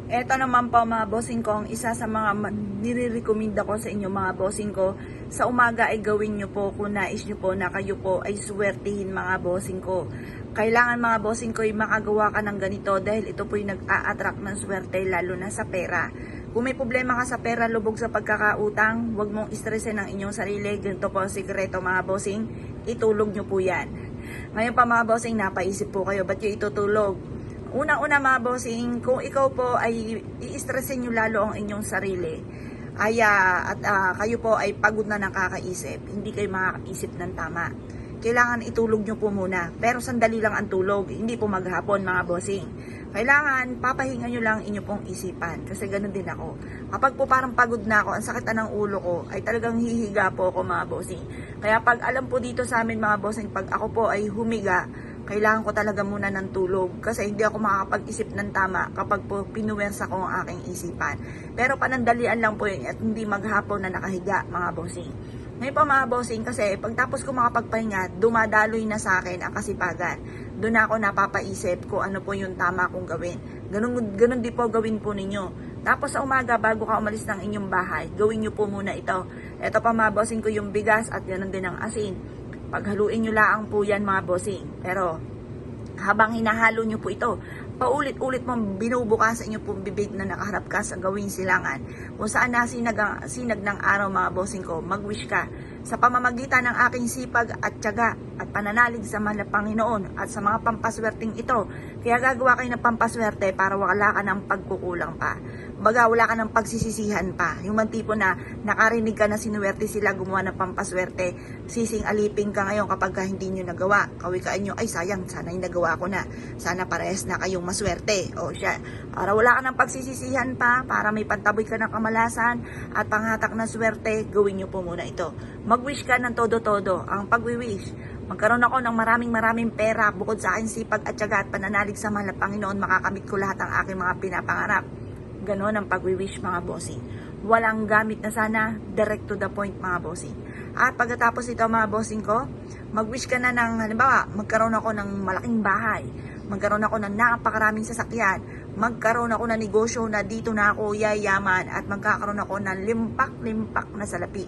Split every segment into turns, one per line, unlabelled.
Eto naman po mga bossing ko, ang isa sa mga nire-recommenda ko sa inyo mga bossing ko, sa umaga ay gawin nyo po kung nais nyo po na kayo po ay swertihin mga bossing ko. Kailangan mga bossing ko ay makagawa ka ng ganito dahil ito po yung nag-a-attract ng swerte lalo na sa pera. Kung may problema ka sa pera, lubog sa pagkakautang, huwag mong istresin ang inyong sarili. Ganito po ang sikreto mga bossing, itulog nyo po yan. Ngayon pa mga bossing, napaisip po kayo, ba't yung itutulog? Una-una mga bossing, kung ikaw po ay i-stressin nyo lalo ang inyong sarili, kayo po ay pagod na ng kakaisip, hindi kayo makakaisip ng tama. Kailangan itulog nyo po muna, pero sandali lang ang tulog, hindi po maghapon mga bossing. Kailangan papahinga nyo lang inyo pong isipan, kasi ganun din ako. Kapag po parang pagod na ako, ang sakit na ng ulo ko, ay talagang hihiga po ako mga bossing. Kaya pag alam po dito sa amin mga bossing, pag ako po ay humiga, kailangan ko talaga muna ng tulog kasi hindi ako makakapag-isip ng tama kapag po pinuwersa ko ang aking isipan. Pero panandalian lang po yun at hindi maghapon na nakahiga mga bossing. Ngayon pa mga bossing kasi pagtapos ko makapagpahinga, dumadaloy na sa akin ang kasipagan. Doon ako napapaisip kung ano po yung tama kong gawin. Ganun din po gawin po ninyo. Tapos sa umaga bago ka umalis ng inyong bahay, gawin nyo po muna ito. Ito pa mga bossing ko yung bigas at ganun din ang asin. Paghaluin nyo laang po yan mga bossing. Pero habang hinahalo nyo po ito, paulit-ulit mong binubukas sa inyo pong bibig na nakaharap ka sa gawing silangan. Kung saan sinag ng araw mga bossing ko, mag-wish ka. Sa pamamagitan ng aking sipag at tiyaga at pananalig sa mahal na Panginoon at sa mga pampaswerteng ito. Kaya gagawa kayo ng pampaswerte para wala ka ng pagkukulang pa. Baga wala ka ng pagsisisihan pa. Yung man tipo na nakarinig ka na sinuwerte sila gumawa ng pampaswerte, sising alipin ka ngayon kapag hindi nyo nagawa. Kawikaan nyo, ay sayang, sana yung nagawa ko na. Sana parehas na kayong maswerte. O siya, para wala ka ng pagsisisihan pa, para may pantaboy ka ng kamalasan at panghatak ng swerte, gawin nyo po muna ito. Mag-wish ka ng todo-todo. Ang pag-wish, magkaroon ako ng maraming pera bukod sa aking sipag at tiyaga at pananalig sa mahal na Panginoon, makakamit ko lahat ng aking mga pinapangarap. Ganon ang pag-wish mga bossing. Walang gamit na sana, direct to the point mga bossing. At pagkatapos ito mga bossing ko, mag-wish ka na ng, halimbawa, magkaroon ako ng malaking bahay, magkaroon ako ng napakaraming sasakyan, magkaroon ako ng negosyo na dito na ako yayaman at magkakaroon ako ng limpak-limpak na salapi.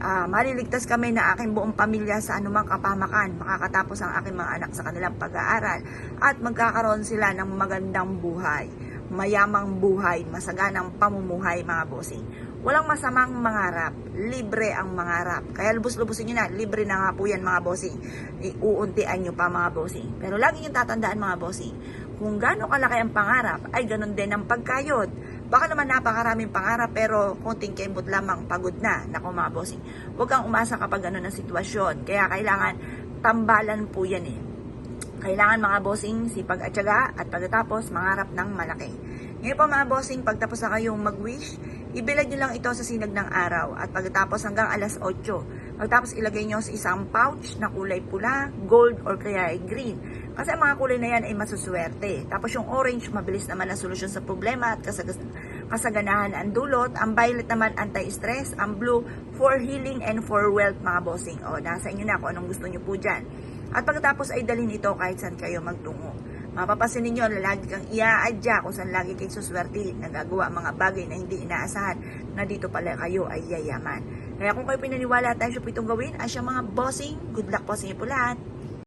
Maliligtas kami na aking buong pamilya sa anumang kapamakan, makakatapos ang aking mga anak sa kanilang pag-aaral at magkakaroon sila ng magandang buhay, mayamang buhay, masaganang pamumuhay mga bossing. Walang masamang mangarap, libre ang mangarap. Kaya lubos-lubusin nyo na, libre na nga po yan mga bossing. Iuuntian nyo pa mga bossing. Pero lagi yung tatandaan mga bossing, kung gaano kalaki ang pangarap, ay ganun din ang pagkayod. Baka naman napakaraming pangarap pero konting kembot lamang pagod na. Naku mga bossing, huwag kang umasa kapag gano'n ang sitwasyon. Kaya kailangan tambalan po yan eh. Kailangan mga bossing, sipag at tiyaga at pagkatapos mangarap ng malaki. Ngayon po mga bossing, pagtapos na kayong mag-wish, ibilad nyo lang ito sa sinag ng araw at pagkatapos hanggang alas 8. Pagkatapos ilagay nyo sa isang pouch na kulay pula, gold or kaya ay green. Kasi ang mga kulay na yan ay masuswerte. Tapos yung orange, mabilis naman ang solusyon sa problema at kasaganahan ang dulot. Ang violet naman anti-stress. Ang blue for healing and for wealth mga bossing. O, nasa inyo na kung anong gusto nyo po dyan. At pagkatapos ay dalhin ito kahit saan kayo magtungo. Mapapasin ninyo na lagi kang iaadya kung saan lagi kayo suswerte, nagagawa mga bagay na hindi inaasahan na dito pala kayo ay yayaman. Kaya kung kayo pinaniwala at tayo siya po itong gawin, ay siya mga bossing, good luck po sa inyo po lahat.